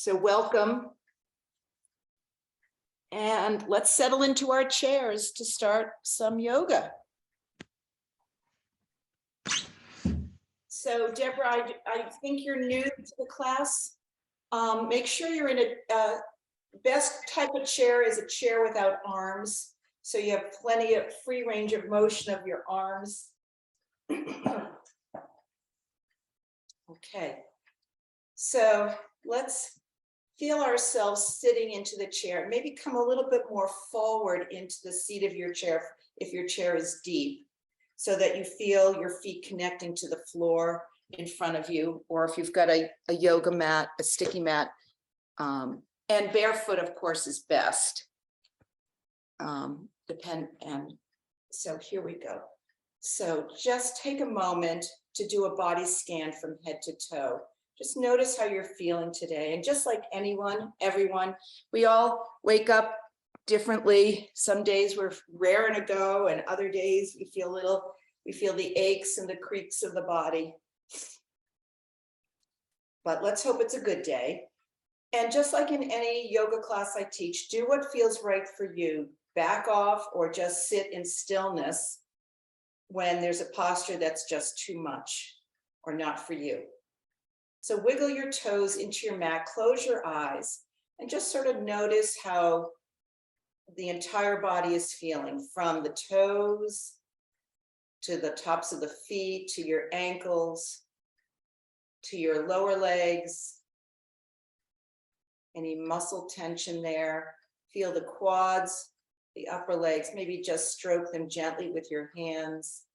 So welcome. And let's settle into our chairs to start some yoga. So Deborah, I think you're new to the class. Make sure you're in a best type of chair is a chair without arms. So you have plenty of free range of motion of your arms. Okay, so let's feel ourselves sitting into the chair. Maybe come a little bit more forward into the seat of your chair if your chair is deep, so that you feel your feet connecting to the floor in front of you, or if you've got a yoga mat, a sticky mat, and barefoot, of course, is best. And so here we go. So just take a moment to do a body scan from head to toe. Just notice how you're feeling today. And just like everyone, we all wake up differently. Some days we're raring to go, and other days we feel the aches and the creaks of the body. But let's hope it's a good day. And just like in any yoga class I teach, do what feels right for you. Back off or just sit in stillness when there's a posture that's just too much or not for you. So wiggle your toes into your mat, close your eyes, and just sort of notice how the entire body is feeling, from the toes to the tops of the feet, to your ankles, to your lower legs. Any muscle tension there. Feel the quads, the upper legs, maybe just stroke them gently with your hands.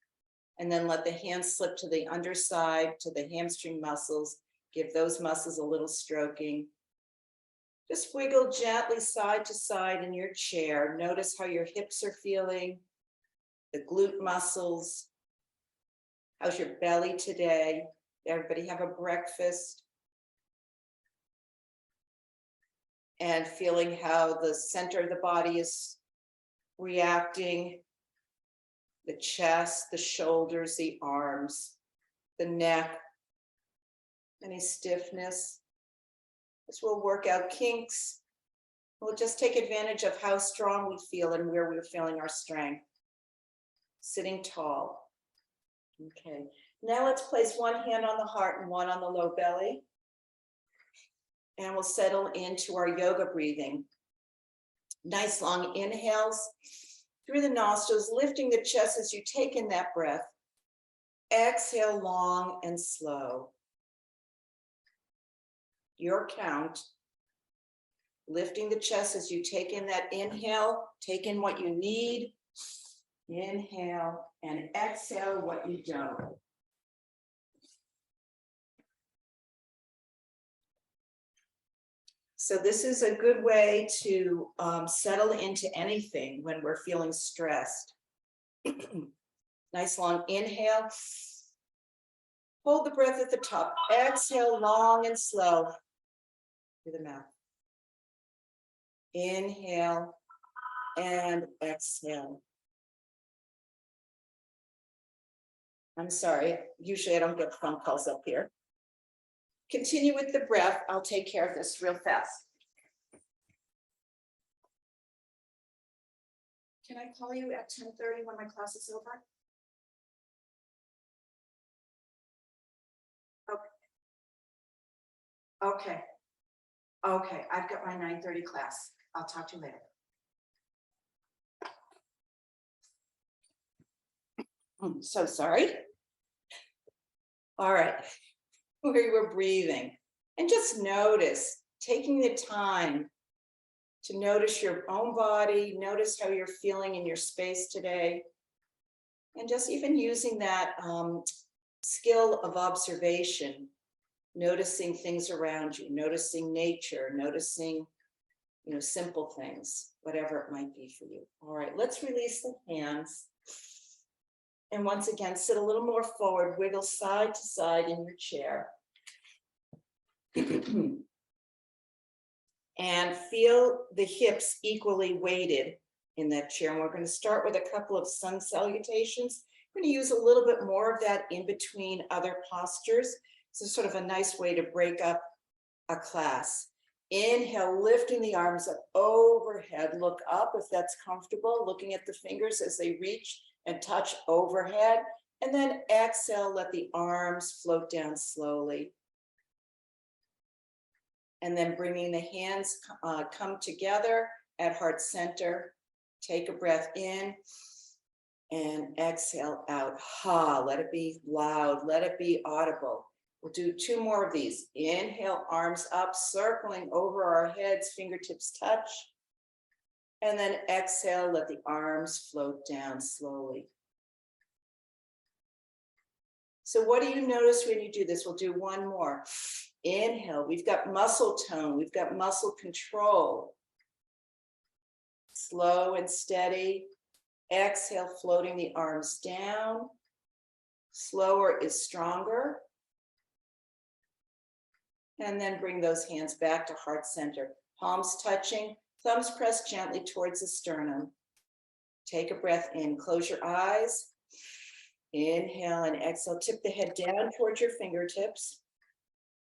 And then let the hands slip to the underside, to the hamstring muscles. Give those muscles a little stroking. Just wiggle gently side to side in your chair. Notice how your hips are feeling, the glute muscles. How's your belly today? Everybody have a breakfast? And feeling how the center of the body is reacting, the chest, the shoulders, the arms, the neck, any stiffness. This will work out kinks. We'll just take advantage of how strong we feel and where we're feeling our strength. Sitting tall. Okay, now let's place one hand on the heart and one on the low belly. And we'll settle into our yoga breathing. Nice long inhales through the nostrils, lifting the chest as you take in that breath. Exhale long and slow. Your count. Lifting the chest as you take in that inhale, take in what you need. Inhale and exhale what you don't. So this is a good way to settle into anything when we're feeling stressed. Nice long inhale. Hold the breath at the top. Exhale long and slow through the mouth. Inhale and exhale. I'm sorry, usually I don't get phone calls up here. Continue with the breath. I'll take care of this real fast. Can I call you at 10:30 when my class is over? Okay. Okay, I've got my 9:30 class. I'll talk to you later. I'm so sorry. All right. We were breathing, and just notice, taking the time to notice your own body, notice how you're feeling in your space today, and just even using that skill of observation, noticing things around you, noticing nature, noticing, simple things, whatever it might be for you. All right, let's release the hands. And once again, sit a little more forward, wiggle side to side in your chair. And feel the hips equally weighted in that chair. And we're going to start with a couple of sun salutations. We're going to use a little bit more of that in between other postures. So sort of a nice way to break up a class. Inhale, lifting the arms up overhead. Look up if that's comfortable, looking at the fingers as they reach and touch overhead. And then exhale, let the arms float down slowly. And then bringing the hands come together at heart center. Take a breath in and exhale out. Ha, let it be loud, let it be audible. We'll do 2 more of these. Inhale, arms up, circling over our heads, fingertips touch. And then exhale, let the arms float down slowly. So what do you notice when you do this? We'll do 1 more. Inhale, we've got muscle tone, we've got muscle control. Slow and steady. Exhale, floating the arms down. Slower is stronger. And then bring those hands back to heart center. Palms touching, thumbs pressed gently towards the sternum. Take a breath in, close your eyes. Inhale and exhale, tip the head down towards your fingertips.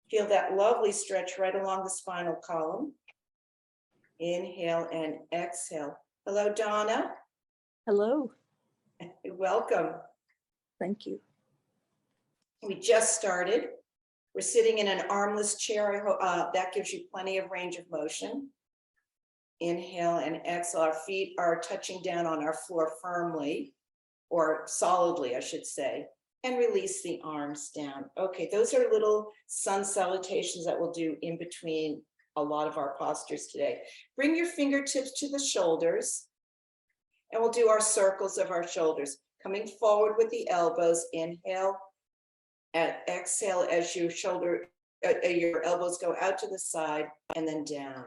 Feel that lovely stretch right along the spinal column. Inhale and exhale. Hello, Donna. Hello. Welcome. Thank you. We just started. We're sitting in an armless chair. I hope that gives you plenty of range of motion. Inhale and exhale. Our feet are touching down on our floor firmly, or solidly, I should say, and release the arms down. Okay, those are little sun salutations that we'll do in between a lot of our postures today. Bring your fingertips to the shoulders, and we'll do our circles of our shoulders. Coming forward with the elbows, inhale, and exhale as your your elbows go out to the side and then down.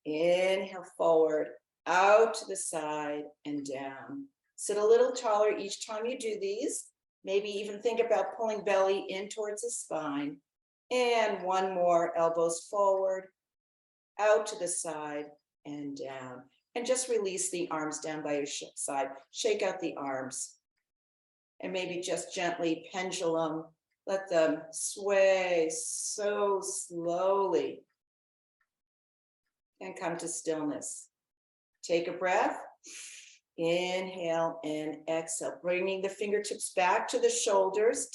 Inhale forward, out to the side and down. Sit a little taller each time you do these. Maybe even think about pulling belly in towards the spine. And 1 more, elbows forward, out to the side and down. And just release the arms down by your side. Shake out the arms. And maybe just gently pendulum, let them sway so slowly. And come to stillness. Take a breath. Inhale and exhale, bringing the fingertips back to the shoulders,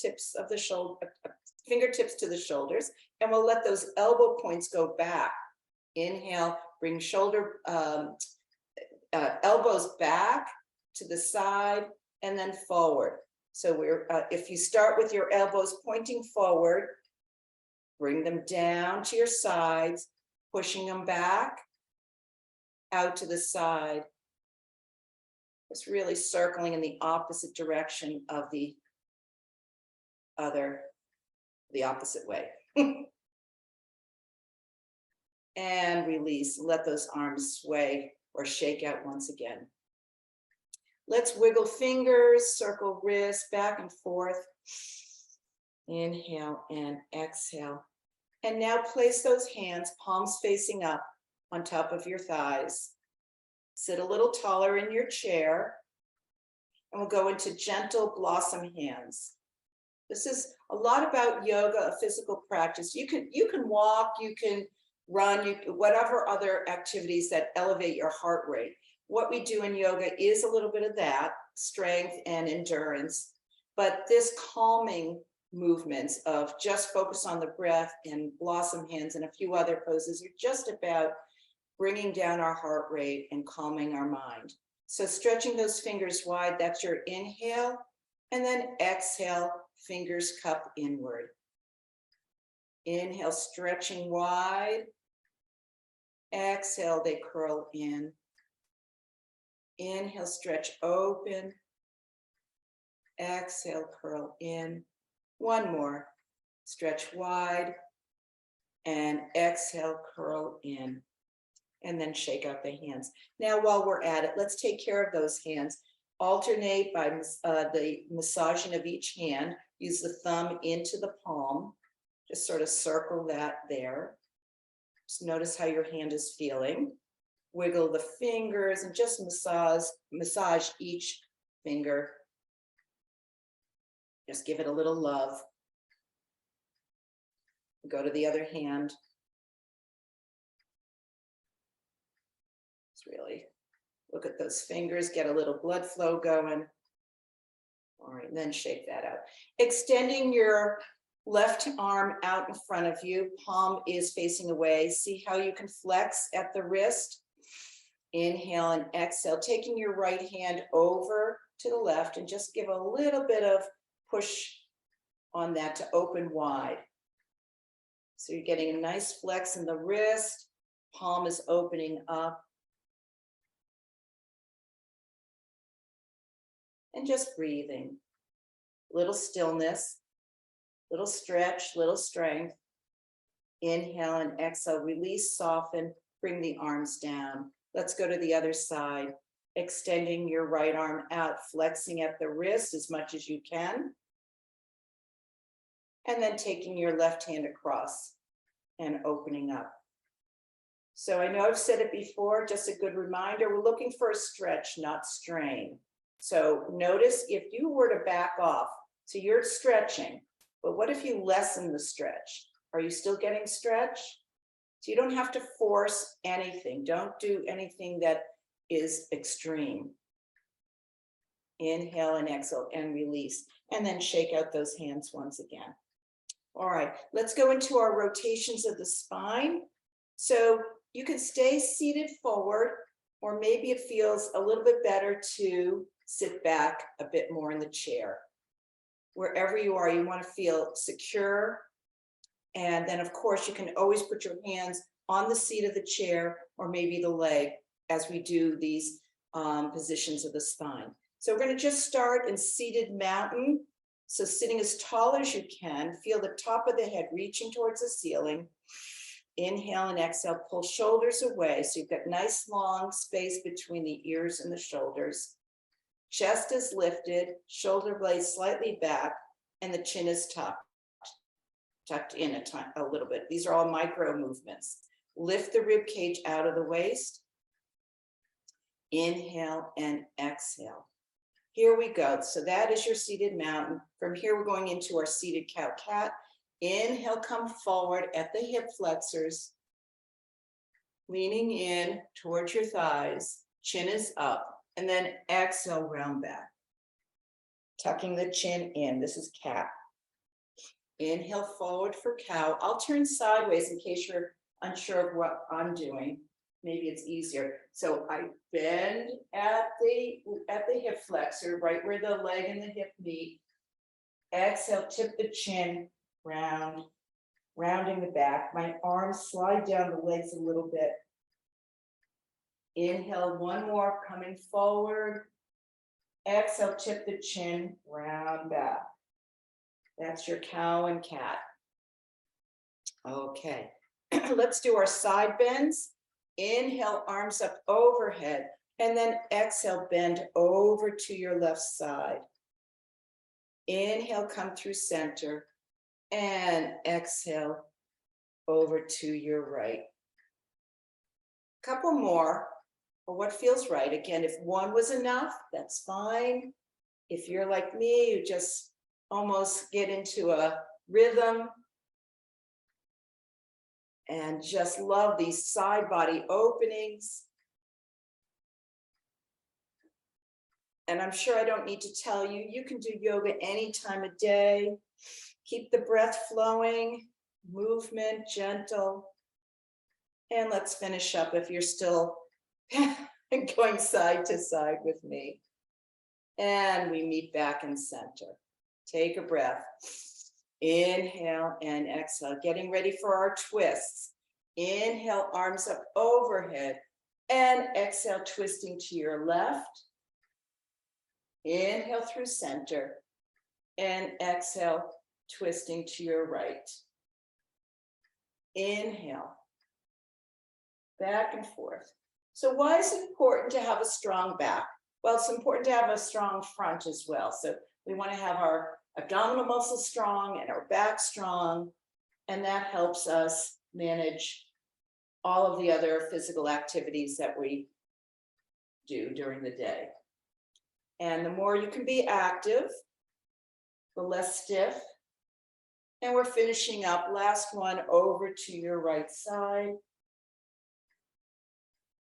fingertips to the shoulders, and we'll let those elbow points go back. Inhale, bring elbows back to the side and then forward. So if you start with your elbows pointing forward, bring them down to your sides, pushing them back, out to the side. It's really circling in the opposite direction of the opposite way. And release, let those arms sway or shake out once again. Let's wiggle fingers, circle wrists back and forth. Inhale and exhale. And now place those hands, palms facing up, on top of your thighs. Sit a little taller in your chair. And we'll go into gentle blossom hands. This is a lot about yoga, a physical practice. You can walk, you can run, whatever other activities that elevate your heart rate. What we do in yoga is a little bit of that, strength and endurance, but this calming movements of just focus on the breath and blossom hands and a few other poses are just about bringing down our heart rate and calming our mind. So stretching those fingers wide, that's your inhale, and then exhale, fingers cup inward. Inhale, stretching wide. Exhale, they curl in. Inhale, stretch open. Exhale, curl in. 1 more, stretch wide. And exhale, curl in. And then shake out the hands. Now, while we're at it, let's take care of those hands. Alternate by the massaging of each hand. Use the thumb into the palm. Just sort of circle that there. Just notice how your hand is feeling. Wiggle the fingers and just massage each finger. Just give it a little love. Go to the other hand. really look at those fingers, get a little blood flow going. All right, and then shake that out. Extending your left arm out in front of you, palm is facing away. See how you can flex at the wrist. Inhale and exhale, taking your right hand over to the left and just give a little bit of push on that to open wide. So you're getting a nice flex in the wrist, palm is opening up. And just breathing, little stillness, little stretch, little strength. Inhale and exhale, release, soften, bring the arms down. Let's go to the other side. Extending your right arm out, flexing at the wrist as much as you can. And then taking your left hand across and opening up. So I know I've said it before, just a good reminder, we're looking for a stretch, not strain. So notice if you were to back off, so you're stretching, but what if you lessen the stretch? Are you still getting stretch? So you don't have to force anything. Don't do anything that is extreme. Inhale and exhale and release, and then shake out those hands once again. All right, let's go into our rotations of the spine. So you can stay seated forward, or maybe it feels a little bit better to sit back a bit more in the chair. Wherever you are, you want to feel secure. And then, of course, you can always put your hands on the seat of the chair or maybe the leg as we do these positions of the spine. So we're going to just start in seated mountain. So sitting as tall as you can, feel the top of the head reaching towards the ceiling. Inhale and exhale, pull shoulders away. So you've got nice long space between the ears and the shoulders. Chest is lifted, shoulder blades slightly back, and the chin is tucked in a little bit. These are all micro movements. Lift the rib cage out of the waist. Inhale and exhale. Here we go. So that is your seated mountain. From here, we're going into our seated cow-cat. Inhale, come forward at the hip flexors. Leaning in towards your thighs. Chin is up. And then exhale, round back. Tucking the chin in. This is cat. Inhale forward for cow. I'll turn sideways in case you're unsure of what I'm doing. Maybe it's easier. So I bend at the hip flexor, right where the leg and the hip meet. Exhale, tip the chin, round, rounding the back. My arms slide down the legs a little bit. Inhale, one more, coming forward. Exhale, tip the chin, round back. That's your cow and cat. Okay, let's do our side bends. Inhale, arms up overhead, and then exhale, bend over to your left side. Inhale, come through center, and exhale over to your right. Couple more, or what feels right. Again, if one was enough, that's fine. If you're like me, you just almost get into a rhythm and just love these side body openings. And I'm sure I don't need to tell you, you can do yoga any time of day. Keep the breath flowing, movement gentle. And let's finish up if you're still going side to side with me. And we meet back in center. Take a breath. Inhale and exhale. Getting ready for our twists. Inhale, arms up overhead. And exhale, twisting to your left. Inhale through center. And exhale, twisting to your right. Inhale. Back and forth. So why is it important to have a strong back? Well, it's important to have a strong front as well. So we want to have our abdominal muscles strong and our back strong, and that helps us manage all of the other physical activities that we do during the day. And the more you can be active, the less stiff. And we're finishing up, last one, over to your right side.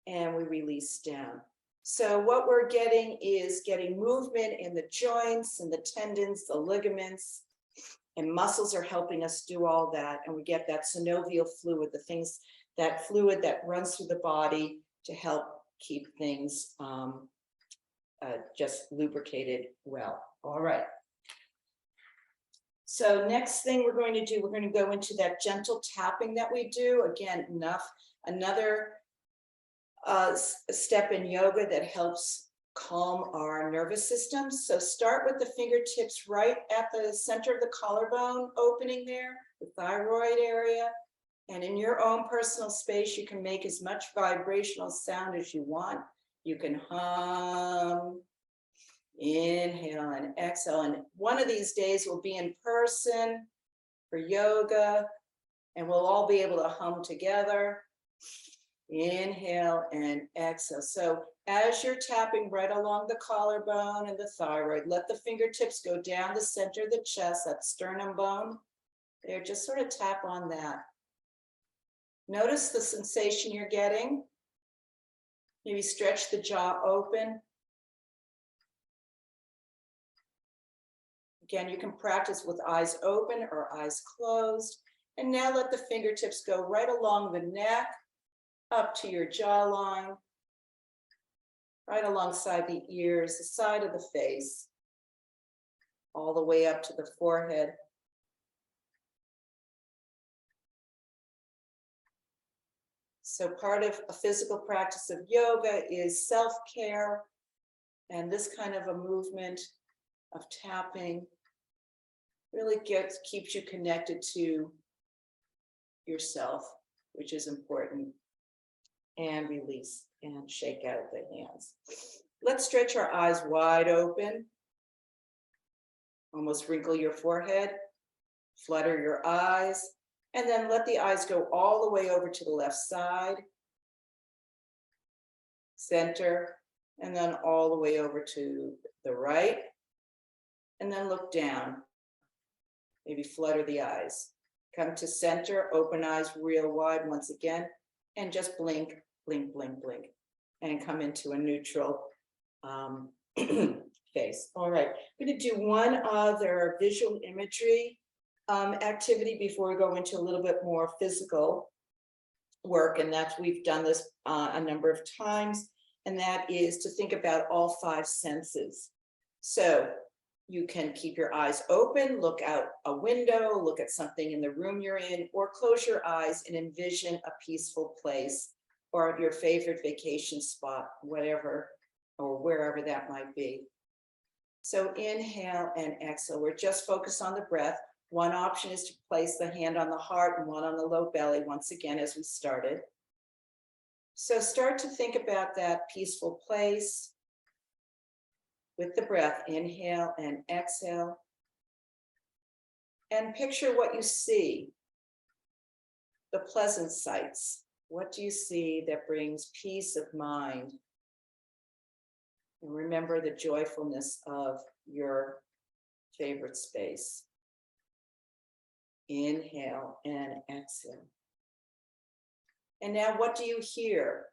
and we release down. So what we're getting is getting movement in the joints and the tendons, the ligaments, and muscles are helping us do all that. And we get that synovial fluid, the things, that fluid that runs through the body to help keep things just lubricated well. All right. So next thing we're going to do, we're going to go into that gentle tapping that we do. Again, another step in yoga that helps calm our nervous system. So start with the fingertips right at the center of the collarbone opening there, the thyroid area. And in your own personal space, you can make as much vibrational sound as you want. You can hum, inhale and exhale. And one of these days we'll be in person for yoga and we'll all be able to hum together. Inhale and exhale. So as you're tapping right along the collarbone and the thyroid, let the fingertips go down the center of the chest, that sternum bone. There, just sort of tap on that. Notice the sensation you're getting. Maybe stretch the jaw open. Again, you can practice with eyes open or eyes closed. And now let the fingertips go right along the neck, up to your jawline, right alongside the ears, the side of the face, all the way up to the forehead. So part of a physical practice of yoga is self-care, and this kind of a movement of tapping really keeps you connected to yourself, which is important. And release and shake out the hands. Let's stretch our eyes wide open. Almost wrinkle your forehead, flutter your eyes, and then let the eyes go all the way over to the left side, center, and then all the way over to the right. And then look down. Maybe flutter the eyes. Come to center, open eyes real wide once again, and just blink, blink, blink, blink, and come into a neutral face. All right, I'm going to do one other visual imagery activity before we go into a little bit more physical work, and that's, we've done this a number of times, and that is to think about all 5 senses. So you can keep your eyes open, look out a window, look at something in the room you're in, or close your eyes and envision a peaceful place or your favorite vacation spot, whatever or wherever that might be. So inhale and exhale. We're just focused on the breath. One option is to place the hand on the heart and one on the low belly once again as we started. So start to think about that peaceful place with the breath. Inhale and exhale. And picture what you see, the pleasant sights. What do you see that brings peace of mind? And remember the joyfulness of your favorite space. Inhale and exhale. And now what do you hear?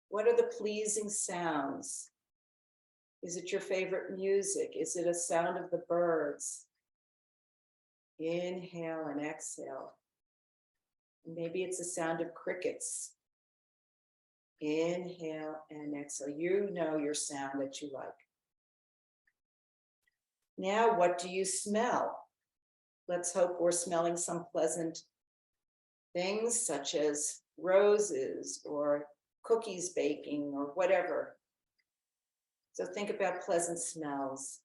What are the pleasing sounds? Is it your favorite music? Is it a sound of the birds? Inhale and exhale. Maybe it's a sound of crickets. Inhale and exhale. You know your sound that you like. Now, what do you smell? Let's hope we're smelling some pleasant things such as roses or cookies baking or whatever. So think about pleasant smells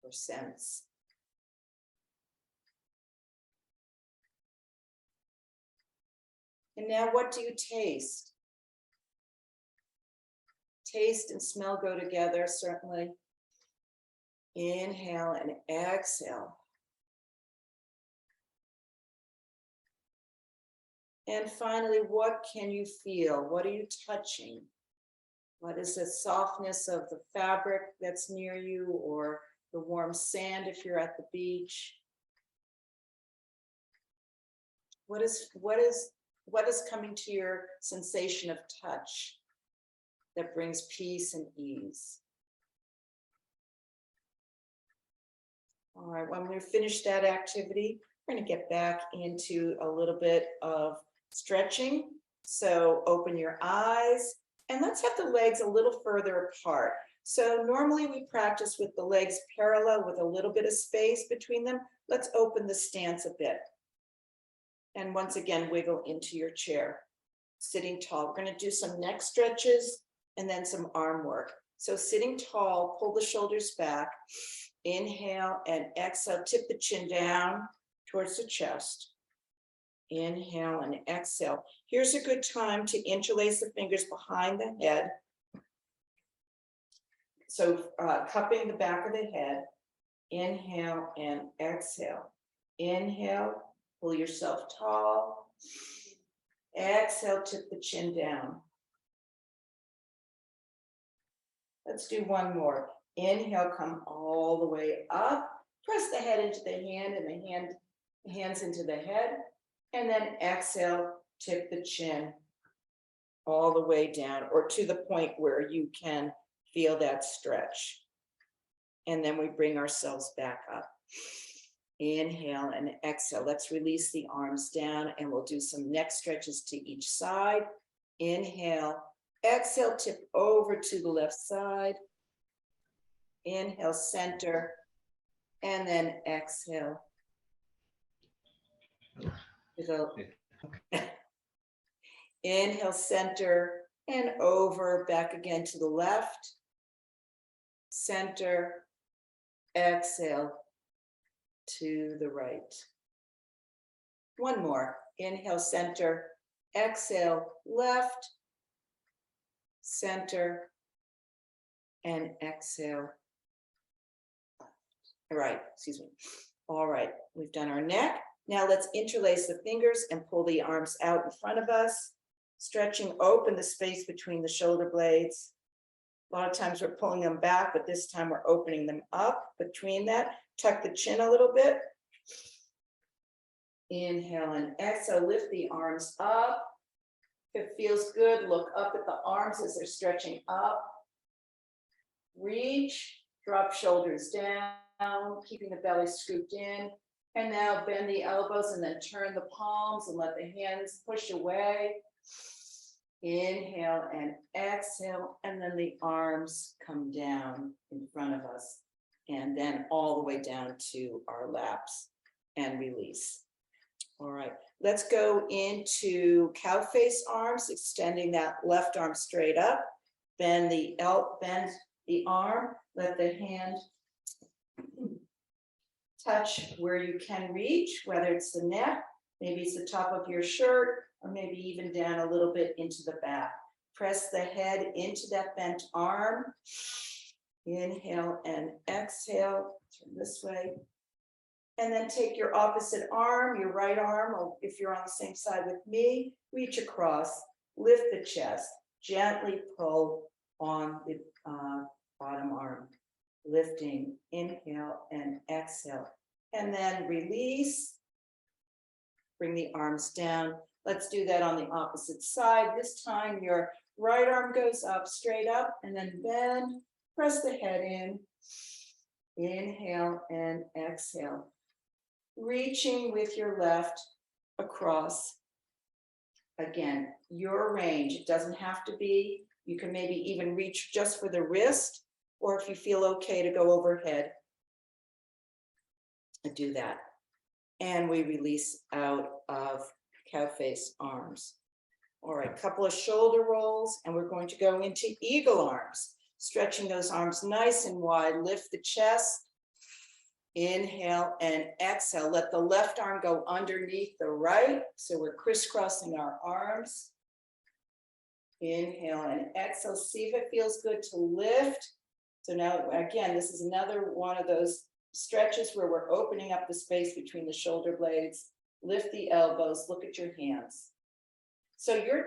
or scents. And now what do you taste? Taste and smell go together, certainly. Inhale and exhale. And finally, what can you feel? What are you touching? What is the softness of the fabric that's near you, or the warm sand if you're at the beach? What is coming to your sensation of touch? that brings peace and ease. All right, when we finish that activity, we're going to get back into a little bit of stretching. So open your eyes and let's have the legs a little further apart. So normally we practice with the legs parallel with a little bit of space between them. Let's open the stance a bit. And once again, wiggle into your chair. Sitting tall. We're going to do some neck stretches and then some arm work. So sitting tall, pull the shoulders back. Inhale and exhale, tip the chin down towards the chest. Inhale and exhale. Here's a good time to interlace the fingers behind the head. So cupping the back of the head. Inhale and exhale. Inhale, pull yourself tall. Exhale, tip the chin down. Let's do one more. Inhale, come all the way up. Press the head into the hand and the hands into the head. And then exhale, tip the chin all the way down or to the point where you can feel that stretch. And then we bring ourselves back up. Inhale and exhale. Let's release the arms down and we'll do some neck stretches to each side. Inhale, exhale, tip over to the left side. Inhale, center, and then exhale. Inhale, center, and over, back again to the left. Center, exhale, to the right. One more. Inhale, center, exhale, left, center, and exhale. All right, excuse me. All right, we've done our neck. Now let's interlace the fingers and pull the arms out in front of us, stretching open the space between the shoulder blades. A lot of times we're pulling them back, but this time we're opening them up between that. Tuck the chin a little bit. Inhale and exhale, lift the arms up. If it feels good, look up at the arms as they're stretching up. Reach, drop shoulders down, keeping the belly scooped in. And now bend the elbows and then turn the palms and let the hands push away. Inhale and exhale, and then the arms come down in front of us, and then all the way down to our laps and release. All right, let's go into cow face arms, extending that left arm straight up. Bend the arm, let the hand touch where you can reach, whether it's the neck, maybe it's the top of your shirt, or maybe even down a little bit into the back. Press the head into that bent arm. Inhale and exhale, turn this way. And then take your opposite arm, your right arm, or if you're on the same side with me, reach across, lift the chest, gently pull on the bottom arm. Lifting, inhale and exhale. And then release, bring the arms down. Let's do that on the opposite side. This time your right arm goes up, straight up, and then bend, press the head in. Inhale and exhale. Reaching with your left across. Again, your range. It doesn't have to be. You can maybe even reach just for the wrist, or if you feel okay to go overhead, do that. And we release out of cow face arms. All right, couple of shoulder rolls, and we're going to go into eagle arms. Stretching those arms nice and wide, lift the chest. Inhale and exhale. Let the left arm go underneath the right. So we're crisscrossing our arms. Inhale and exhale. See if it feels good to lift. So now, again, this is another one of those stretches where we're opening up the space between the shoulder blades. Lift the elbows, look at your hands. So you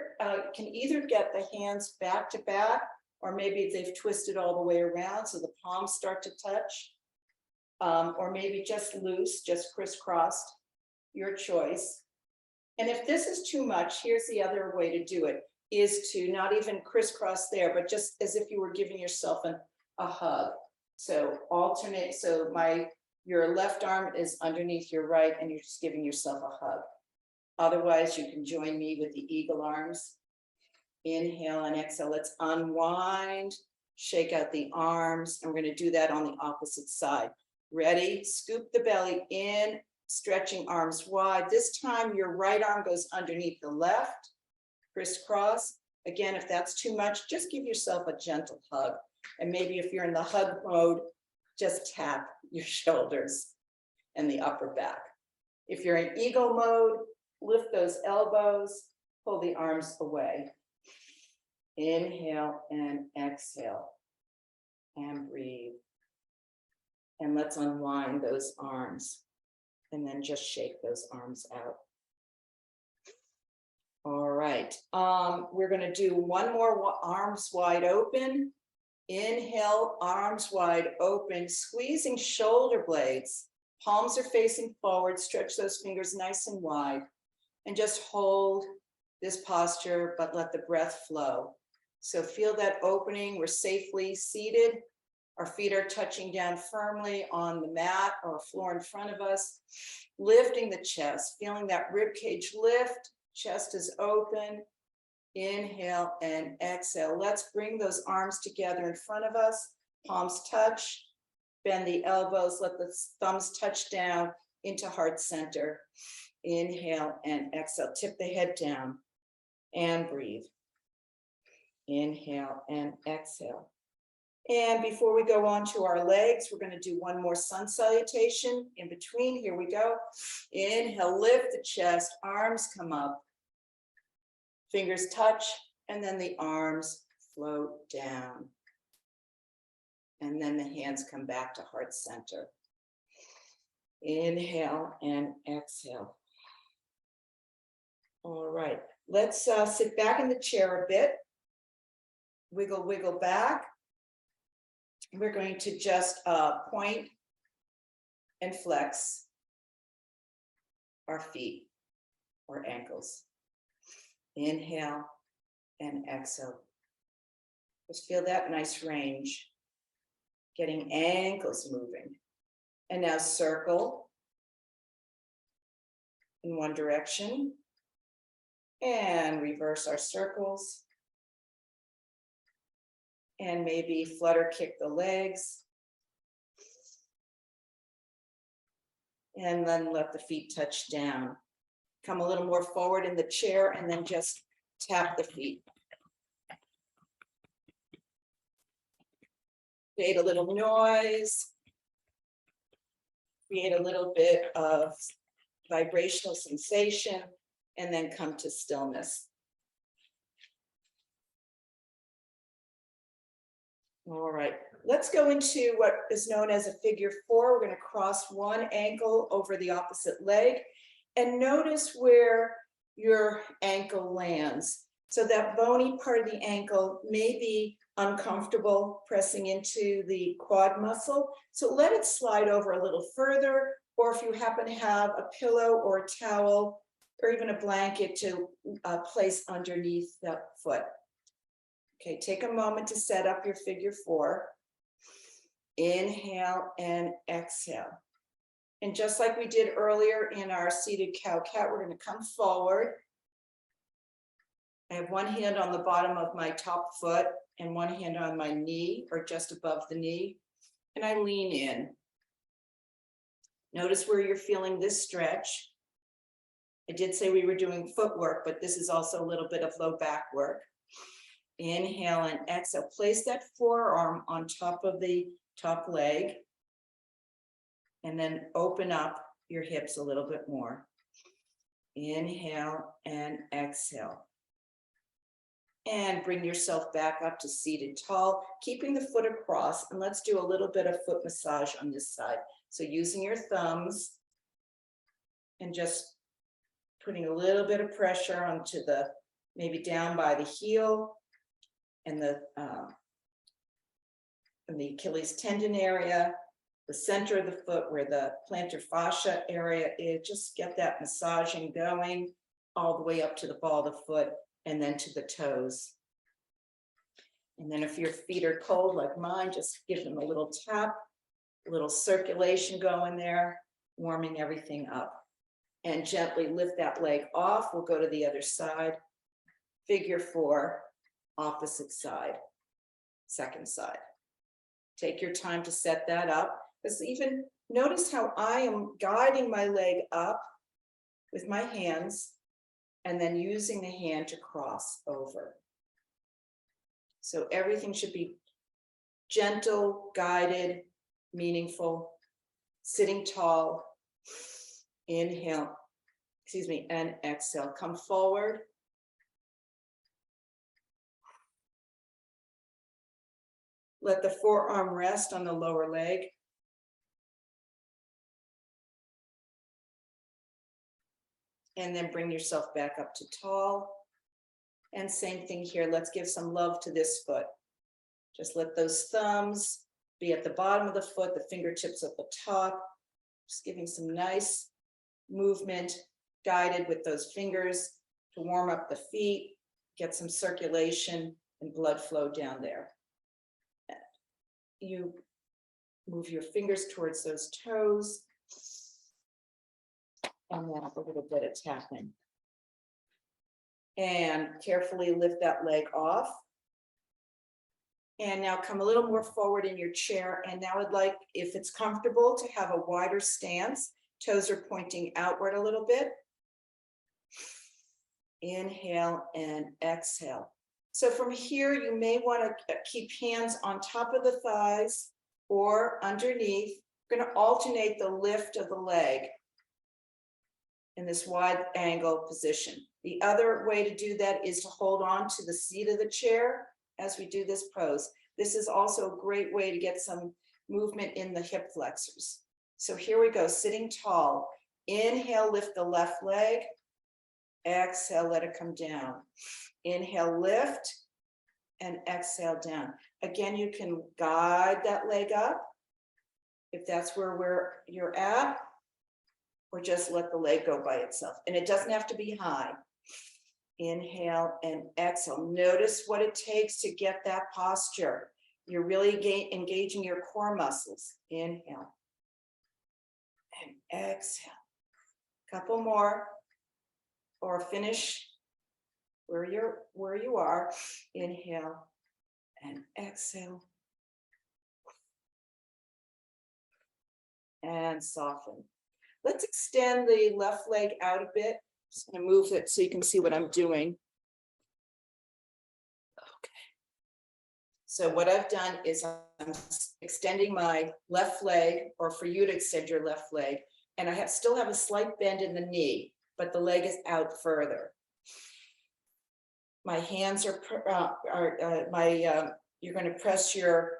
can either get the hands back to back, or maybe they've twisted all the way around so the palms start to touch, or maybe just loose, just crisscrossed, your choice. And if this is too much, here's the other way to do it. is to not even crisscross there, but just as if you were giving yourself a hug. So alternate, so your left arm is underneath your right and you're just giving yourself a hug. Otherwise, you can join me with the eagle arms. Inhale and exhale. Let's unwind, shake out the arms, and we're going to do that on the opposite side. Ready? Scoop the belly in, stretching arms wide. This time, your right arm goes underneath the left, crisscross. Again, if that's too much, just give yourself a gentle hug. And maybe if you're in the hug mode, just tap your shoulders and the upper back. If you're in eagle mode, lift those elbows, pull the arms away. Inhale and exhale and breathe. And let's unwind those arms and then just shake those arms out. All right, we're going to do one more arms wide open. Inhale, arms wide open, squeezing shoulder blades. Palms are facing forward, stretch those fingers nice and wide, and just hold this posture, but let the breath flow. So feel that opening. We're safely seated. Our feet are touching down firmly on the mat or floor in front of us, lifting the chest, feeling that rib cage lift, chest is open. Inhale and exhale. Let's bring those arms together in front of us. Palms touch, bend the elbows, let the thumbs touch down into heart center. Inhale and exhale, tip the head down and breathe. Inhale and exhale. And before we go on to our legs, we're going to do one more sun salutation in between. Here we go. Inhale, lift the chest, arms come up. Fingers touch, and then the arms float down. And then the hands come back to heart center. Inhale and exhale. All right, let's sit back in the chair a bit. Wiggle, wiggle back. We're going to just point and flex our feet or ankles. Inhale and exhale. Just feel that nice range. Getting ankles moving. And now circle in one direction. And reverse our circles. And maybe flutter kick the legs. And then let the feet touch down. Come a little more forward in the chair and then just tap the feet. Create a little noise. Create a little bit of vibrational sensation and then come to stillness. All right, let's go into what is known as a figure four. We're going to cross one ankle over the opposite leg and notice where your ankle lands. So that bony part of the ankle may be uncomfortable pressing into the quad muscle. So let it slide over a little further, or if you happen to have a pillow or a towel or even a blanket to place underneath the foot. Okay, take a moment to set up your figure four. Inhale and exhale. And just like we did earlier in our seated cow-cat, we're going to come forward. I have one hand on the bottom of my top foot and one hand on my knee or just above the knee. And I lean in. Notice where you're feeling this stretch. I did say we were doing footwork, but this is also a little bit of low back work. Inhale and exhale. Place that forearm on top of the top leg. And then open up your hips a little bit more. Inhale and exhale. And bring yourself back up to seated tall, keeping the foot across. And let's do a little bit of foot massage on this side. So using your thumbs and just putting a little bit of pressure onto the, maybe down by the heel and the Achilles tendon area, the center of the foot where the plantar fascia area is. Just get that massaging going all the way up to the ball of the foot and then to the toes. And then if your feet are cold like mine, just give them a little tap, a little circulation going there, warming everything up. And gently lift that leg off. We'll go to the other side. Figure 4, opposite side, second side. Take your time to set that up. Because even notice how I am guiding my leg up with my hands and then using the hand to cross over. So everything should be gentle, guided, meaningful, sitting tall. Inhale, and exhale. Come forward. Let the forearm rest on the lower leg. And then bring yourself back up to tall. And same thing here. Let's give some love to this foot. Just let those thumbs be at the bottom of the foot, the fingertips at the top. Just giving some nice movement, guided with those fingers to warm up the feet, get some circulation and blood flow down there. You move your fingers towards those toes. And then a little bit of tapping. And carefully lift that leg off. And now come a little more forward in your chair. And now I'd like, if it's comfortable, to have a wider stance. Toes are pointing outward a little bit. Inhale and exhale. So from here, you may want to keep hands on top of the thighs or underneath. We're going to alternate the lift of the leg in this wide angle position. The other way to do that is to hold on to the seat of the chair as we do this pose. This is also a great way to get some movement in the hip flexors. So here we go, sitting tall. Inhale, lift the left leg. Exhale, let it come down. Inhale, lift, and exhale down. Again, you can guide that leg up if that's where you're at, or just let the leg go by itself. And it doesn't have to be high. Inhale and exhale. Notice what it takes to get that posture. You're really engaging your core muscles. Inhale and exhale. Couple more, or finish where you are. Inhale and exhale. And soften. Let's extend the left leg out a bit. Just going to move it so you can see what I'm doing. Okay. So what I've done is I'm extending my left leg, or for you to extend your left leg, and I still have a slight bend in the knee, but the leg is out further. My hands are you're going to press your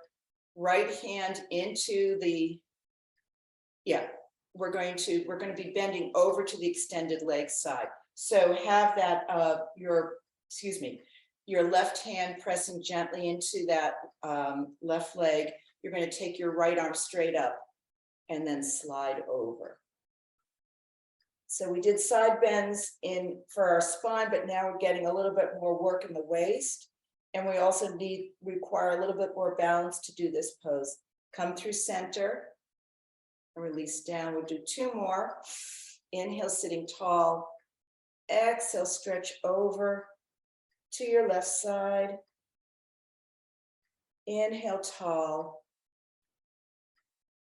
right hand into the, we're going to be bending over to the extended leg side. So have that your left hand pressing gently into that left leg. You're going to take your right arm straight up and then slide over. So we did side bends for our spine, but now we're getting a little bit more work in the waist. And we also require a little bit more balance to do this pose. Come through center. Release down. We'll do 2 more. Inhale, sitting tall. Exhale, stretch over to your left side. Inhale, tall.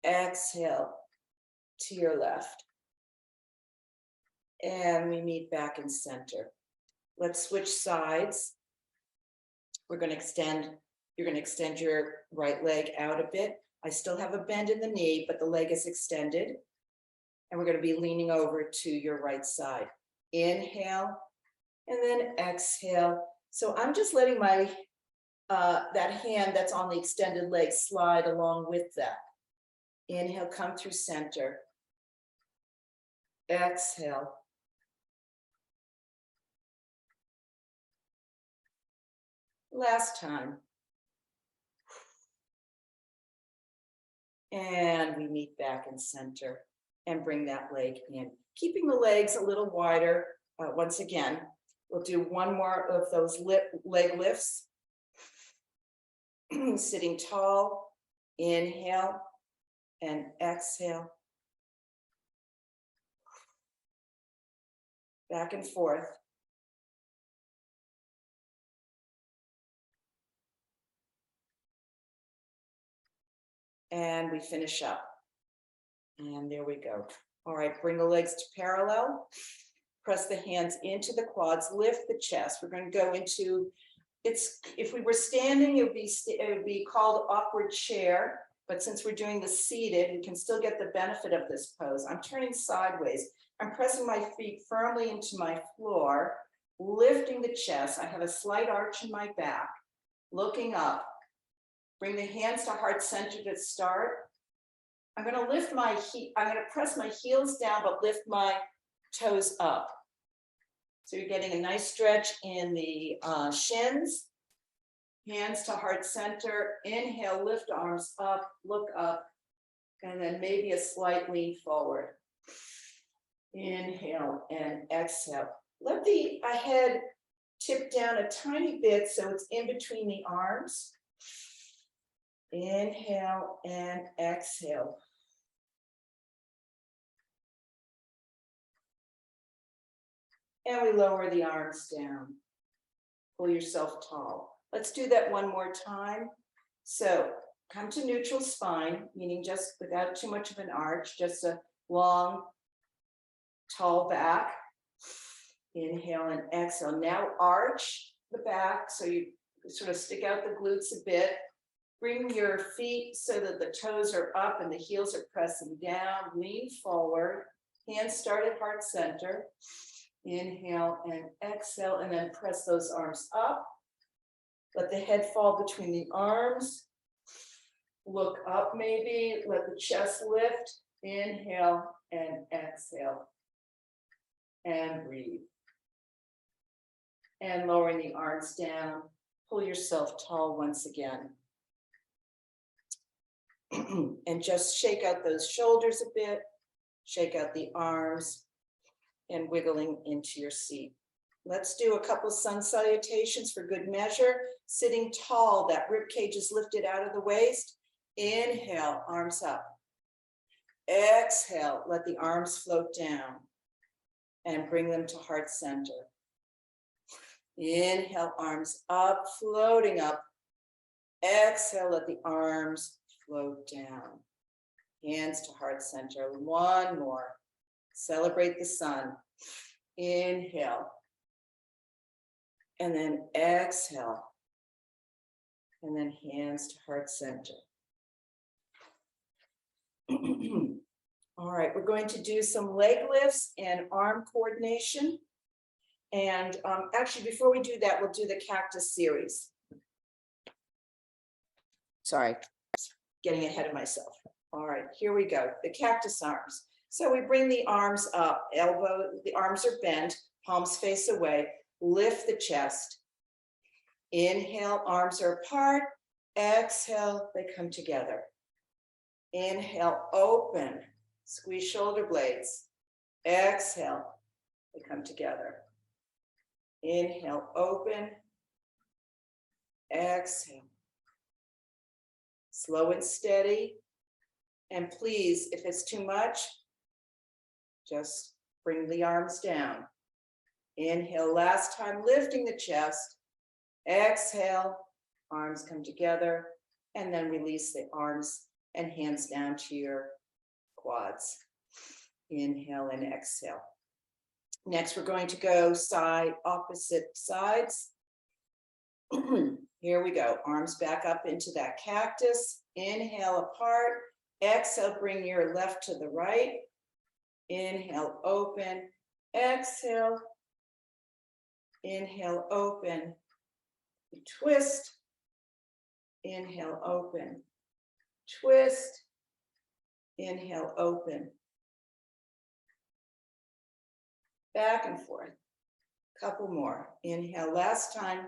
Exhale to your left. And we meet back in center. Let's switch sides. We're going to extend, you're going to extend your right leg out a bit. I still have a bend in the knee, but the leg is extended. And we're going to be leaning over to your right side. Inhale, and then exhale. So I'm just letting my, that hand that's on the extended leg slide along with that. Inhale, come through center. Exhale. Last time. And we meet back in center and bring that leg in. Keeping the legs a little wider. Once again, We'll do one more of those leg lifts. Sitting tall, inhale and exhale. Back and forth. And we finish up. And there we go. All right, bring the legs to parallel. Press the hands into the quads, lift the chest. We're going to go into, if we were standing, it would be called awkward chair. But since we're doing the seated, we can still get the benefit of this pose. I'm turning sideways. I'm pressing my feet firmly into my floor, lifting the chest. I have a slight arch in my back, looking up. Bring the hands to heart center to start. I'm going to lift my I'm going to press my heels down, but lift my toes up. So you're getting a nice stretch in the shins. Hands to heart center. Inhale, lift arms up, look up, and then maybe a slight lean forward. Inhale and exhale. Let the head tip down a tiny bit so it's in between the arms. Inhale and exhale. And we lower the arms down. Pull yourself tall. Let's do that one more time. So come to neutral spine, meaning just without too much of an arch, just a long, tall back. Inhale and exhale. Now arch the back so you sort of stick out the glutes a bit. Bring your feet so that the toes are up and the heels are pressing down. Lean forward. Hands start at heart center. Inhale and exhale, and then press those arms up. Let the head fall between the arms. Look up maybe. Let the chest lift. Inhale and exhale. And breathe. And lowering the arms down. Pull yourself tall once again. And just shake out those shoulders a bit. Shake out the arms. And wiggling into your seat. Let's do a couple sun salutations for good measure. Sitting tall, that rib cage is lifted out of the waist. Inhale, arms up. Exhale, let the arms float down and bring them to heart center. Inhale, arms up, floating up. Exhale, let the arms float down. Hands to heart center. One more. Celebrate the sun. Inhale. And then exhale. And then hands to heart center. All right, we're going to do some leg lifts and arm coordination. And actually, before we do that, we'll do the cactus series. Sorry, getting ahead of myself. All right, here we go. The cactus arms. So we bring the arms up, the arms are bent, palms face away, lift the chest. Inhale, arms are apart. Exhale, they come together. Inhale, open, squeeze shoulder blades. Exhale, they come together. Inhale, open. Exhale. Slow and steady. And please, if it's too much, just bring the arms down. Inhale, last time, lifting the chest. Exhale, arms come together, and then release the arms and hands down to your quads. Inhale and exhale. Next, we're going to go opposite sides. Here we go. Arms back up into that cactus. Inhale, apart. Exhale, bring your left to the right. Inhale, open. Exhale. Inhale, open. Twist. Inhale, open. Twist. Inhale, open. Back and forth. Couple more. Inhale, last time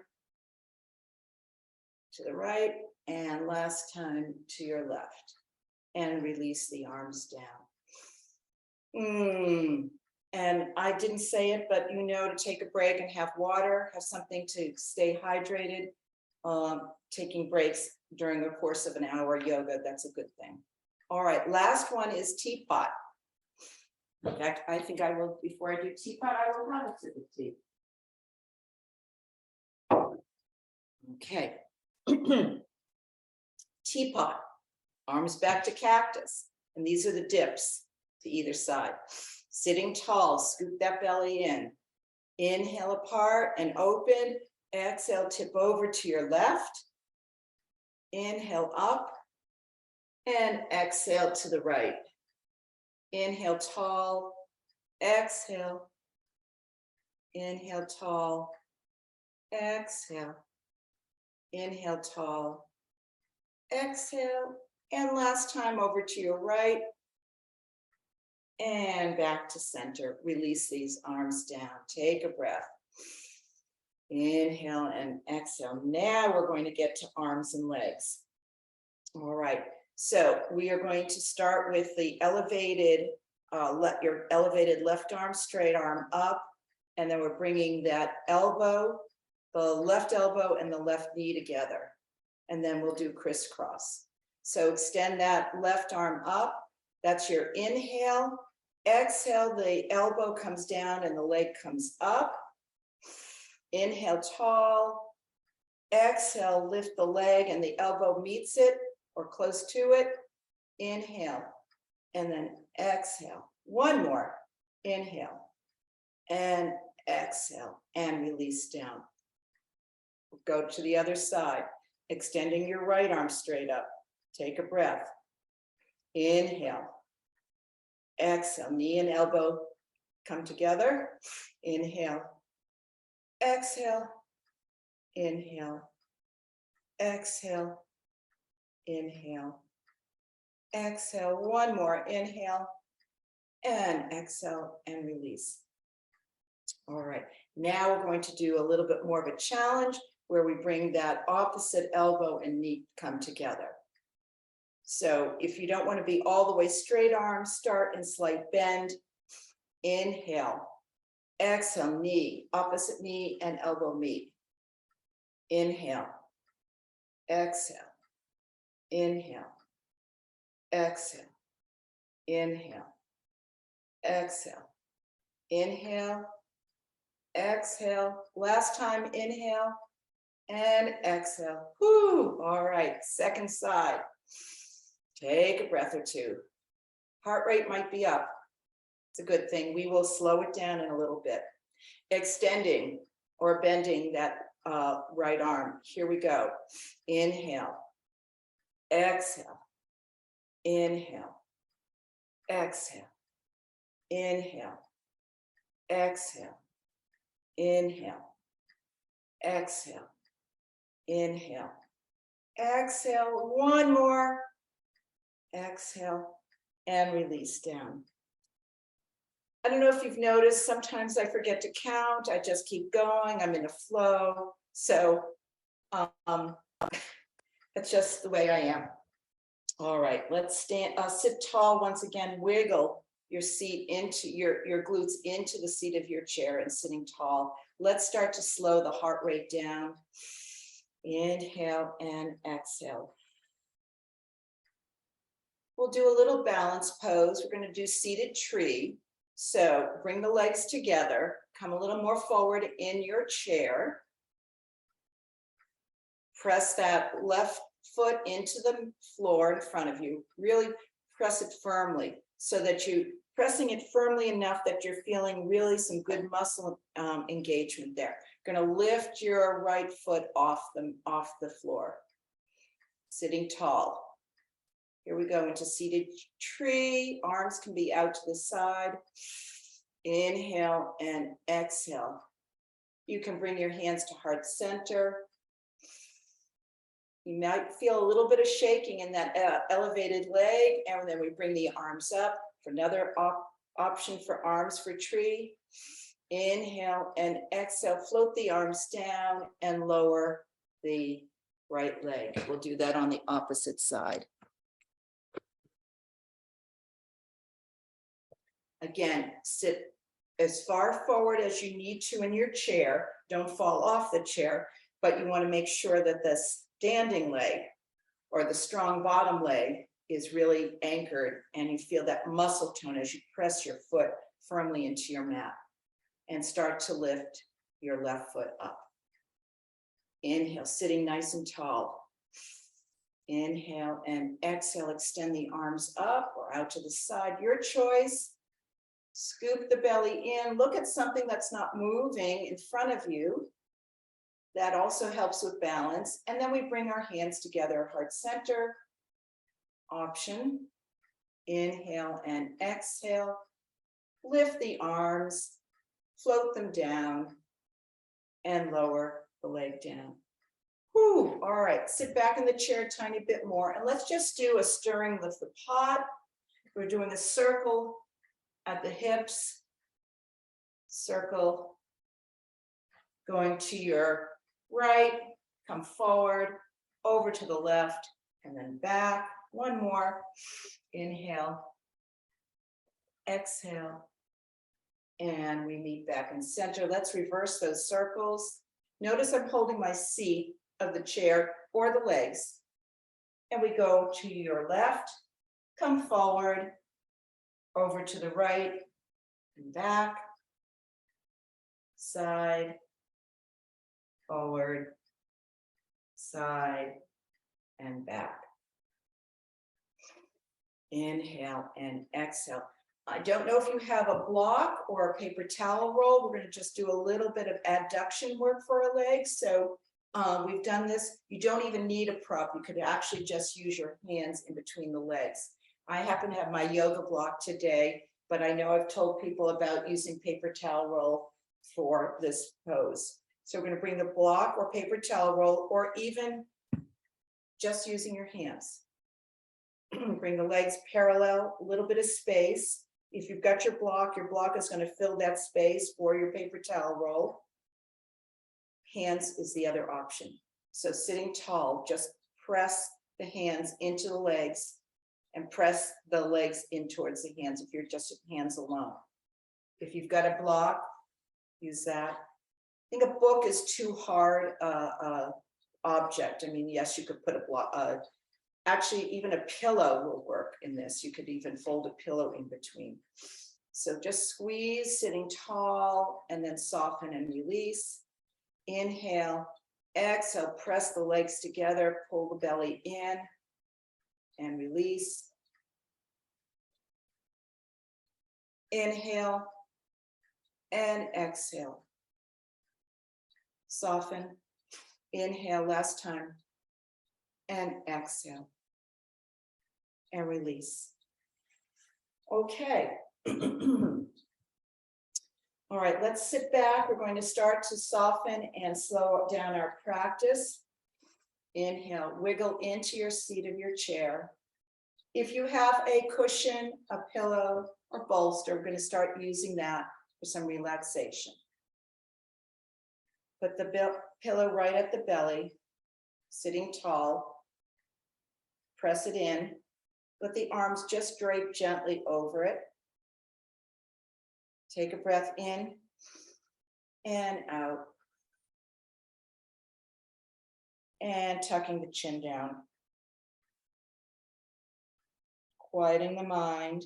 to the right, and last time to your left. And release the arms down. And I didn't say it, but you know, to take a break and have water, have something to stay hydrated. Taking breaks during the course of an hour yoga, that's a good thing. All right, last one is teapot. In fact, I think I will, before I do teapot, I will have a sip of tea. Okay. Teapot, arms back to cactus. And these are the dips to either side. Sitting tall, scoop that belly in. Inhale apart and open. Exhale, tip over to your left. Inhale up and exhale to the right. Inhale tall, exhale. Inhale tall, exhale. Inhale tall, exhale. And last time over to your right. And back to center. Release these arms down. Take a breath. Inhale and exhale. Now we're going to get to arms and legs. All right. So we are going to start with the elevated, let your elevated left arm, straight arm up. And then we're bringing that elbow, the left elbow and the left knee together. And then we'll do crisscross. So extend that left arm up. That's your inhale. Exhale, the elbow comes down and the leg comes up. Inhale tall. Exhale, lift the leg and the elbow meets it or close to it. Inhale and then exhale. One more. Inhale and exhale and release down. Go to the other side, extending your right arm straight up. Take a breath. Inhale. Exhale, knee and elbow come together. Inhale. Exhale. Inhale. Exhale. Inhale. Exhale. One more. Inhale. And exhale and release. All right. Now we're going to do a little bit more of a challenge where we bring that opposite elbow and knee come together. So if you don't want to be all the way straight arm, start in slight bend. Inhale. Exhale, knee, opposite knee and elbow meet. Inhale. Exhale. Inhale. Exhale. Inhale. Exhale. Inhale. Exhale. Last time, inhale and exhale. Whoo! All right, second side. Take a breath or two. Heart rate might be up. It's a good thing. We will slow it down in a little bit. Extending or bending that right arm. Here we go. Inhale. Exhale. Inhale. Exhale. Inhale. Exhale. Inhale. Exhale. Inhale. Exhale. One more. Exhale and release down. I don't know if you've noticed, sometimes I forget to count. I just keep going. I'm in a flow. So that's just the way I am. All right, let's stand, sit tall once again. Wiggle your seat into your glutes into the seat of your chair and sitting tall. Let's start to slow the heart rate down. Inhale and exhale. We'll do a little balance pose. We're going to do seated tree. So bring the legs together, come a little more forward in your chair. Press that left foot into the floor in front of you. Really press it firmly so that pressing it firmly enough that you're feeling really some good muscle engagement there. You're going to lift your right foot off the floor. Sitting tall. Here we go into seated tree. Arms can be out to the side. Inhale and exhale. You can bring your hands to heart center. You might feel a little bit of shaking in that elevated leg, and then we bring the arms up for another option for arms for tree. Inhale and exhale. Float the arms down and lower the right leg. We'll do that on the opposite side. Again, sit as far forward as you need to in your chair. Don't fall off the chair, but you want to make sure that the standing leg or the strong bottom leg is really anchored and you feel that muscle tone as you press your foot firmly into your mat and start to lift your left foot up. Inhale, sitting nice and tall. Inhale and exhale, extend the arms up or out to the side, your choice. Scoop the belly in, look at something that's not moving in front of you. That also helps with balance. And then we bring our hands together, heart center. Option. Inhale and exhale. Lift the arms, float them down, and lower the leg down. Whew. All right, sit back in the chair a tiny bit more, and let's just do a stirring with the pot. We're doing a circle at the hips, circle, going to your right, come forward, over to the left, and then back. One more. Inhale, exhale, and we meet back in center. Let's reverse those circles. Notice I'm holding my seat of the chair or the legs. And we go to your left, come forward, over to the right, and back, side, forward, side, and back. Inhale and exhale. I don't know if you have a block or a paper towel roll. We're going to just do a little bit of adduction work for our legs. So we've done this. You don't even need a prop. You could actually just use your hands in between the legs. I happen to have my yoga block today, but I know I've told people about using paper towel roll for this pose. So we're going to bring the block or paper towel roll, or even just using your hands. Bring the legs parallel, a little bit of space. If you've got your block is going to fill that space, or your paper towel roll. Hands is the other option. So sitting tall, just press the hands into the legs and press the legs in towards the hands if you're just hands alone. If you've got a block, use that. I think a book is too hard object. I mean, yes, you could put a block. Actually, even a pillow will work in this. You could even fold a pillow in between. So just squeeze, sitting tall, and then soften and release. Inhale, exhale, press the legs together, pull the belly in, and release. Inhale and exhale. Soften. Inhale, last time. And exhale. And release. Okay. All right, let's sit back. We're going to start to soften and slow down our practice. Inhale, wiggle into your seat of your chair. If you have a cushion, a pillow, or bolster, we're going to start using that for some relaxation. Put the pillow right at the belly, sitting tall. Press it in. Let the arms just drape gently over it. Take a breath in and out. And tucking the chin down. Quieting the mind.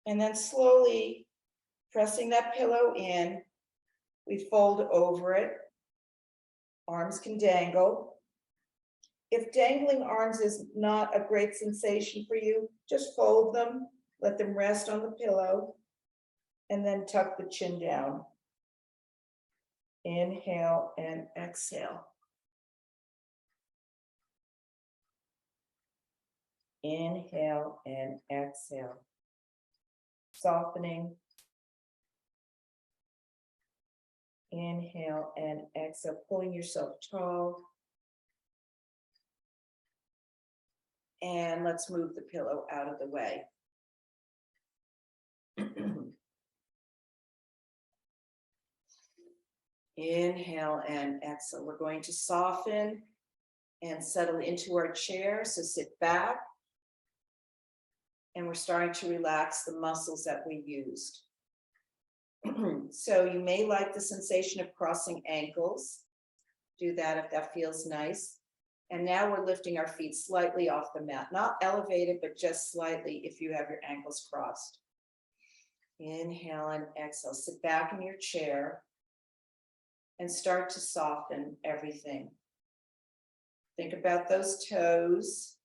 And then slowly pressing that pillow in, we fold over it. Arms can dangle. If dangling arms is not a great sensation for you, just fold them, let them rest on the pillow, and then tuck the chin down. Inhale and exhale. Inhale and exhale. Softening. Inhale and exhale, pulling yourself tall. And let's move the pillow out of the way. Inhale and exhale. We're going to soften and settle into our chair. So sit back. And we're starting to relax the muscles that we used. So you may like the sensation of crossing ankles. Do that if that feels nice. And now we're lifting our feet slightly off the mat, not elevated, but just slightly if you have your ankles crossed. Inhale and exhale. Sit back in your chair and start to soften everything. Think about those toes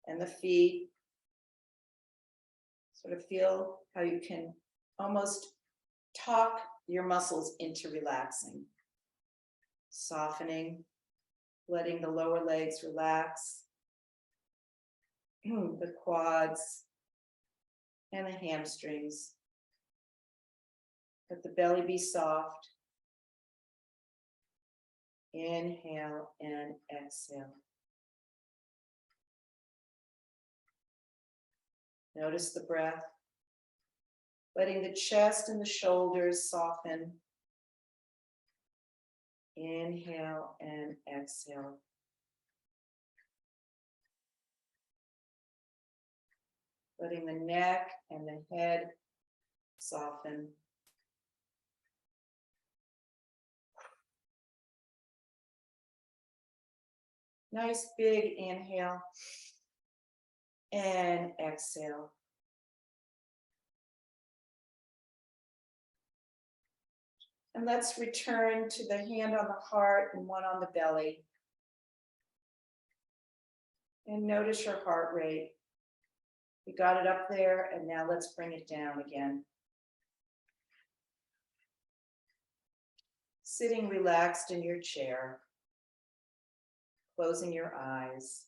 and the feet. Sort of feel how you can almost talk your muscles into relaxing. Softening, letting the lower legs relax, the quads and the hamstrings. Let the belly be soft. Inhale and exhale. Notice the breath, letting the chest and the shoulders soften. Inhale and exhale. Letting the neck and the head soften. Nice big inhale and exhale. And let's return to the hand on the heart and one on the belly. And notice your heart rate. We got it up there, and now let's bring it down again. Sitting relaxed in your chair, closing your eyes.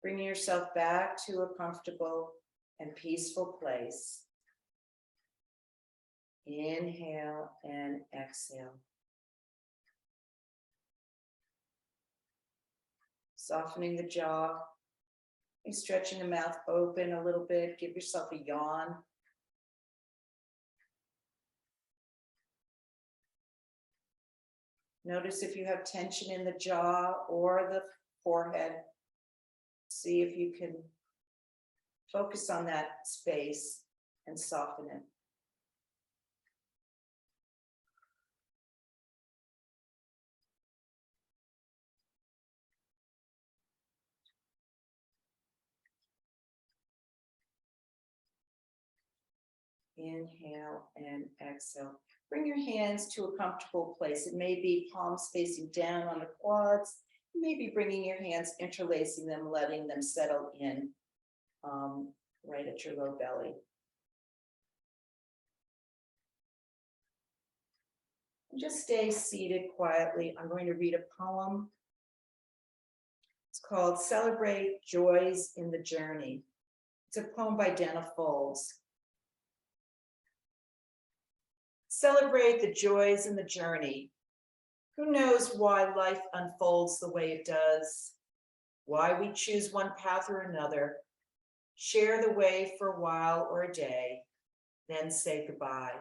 Bringing yourself back to a comfortable and peaceful place. Inhale and exhale. Softening the jaw, and stretching the mouth open a little bit. Give yourself a yawn. Notice if you have tension in the jaw or the forehead. See if you can focus on that space and soften it. Inhale and exhale. Bring your hands to a comfortable place. It may be palms facing down on the quads. Maybe bringing your hands, interlacing them, letting them settle in right at your low belly. And just stay seated quietly. I'm going to read a poem. It's called Celebrate Joys in the Journey. It's a poem by Dana Folds. Celebrate the joys in the journey. Who knows why life unfolds the way it does? Why we choose one path or another, share the way for a while or a day, then say goodbye.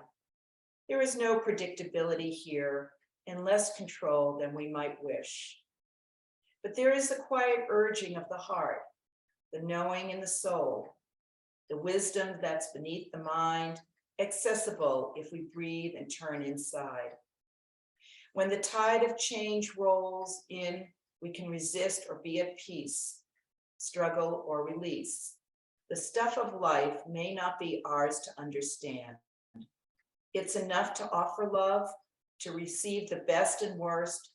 There is no predictability here and less control than we might wish. But there is the quiet urging of the heart, the knowing in the soul, the wisdom that's beneath the mind, accessible if we breathe and turn inside. When the tide of change rolls in, we can resist or be at peace, struggle or release. The stuff of life may not be ours to understand. It's enough to offer love, to receive the best and worst,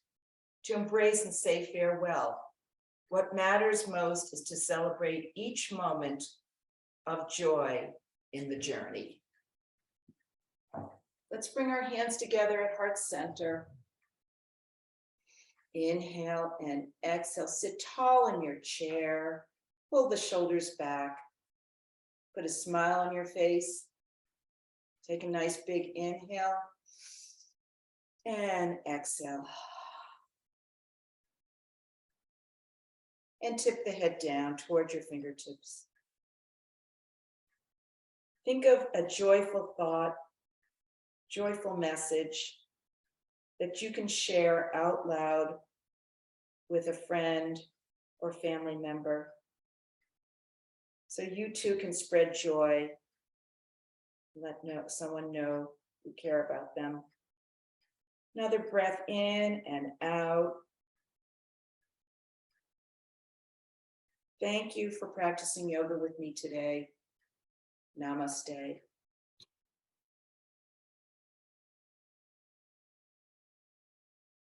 to embrace and say farewell. What matters most is to celebrate each moment of joy in the journey. Let's bring our hands together at heart center. Inhale and exhale. Sit tall in your chair. Pull the shoulders back. Put a smile on your face. Take a nice big inhale and exhale. And tip the head down toward your fingertips. Think of a joyful thought, joyful message that you can share out loud with a friend or family member. So you too can spread joy someone know you care about them. Another breath in and out. Thank you for practicing yoga with me today. Namaste.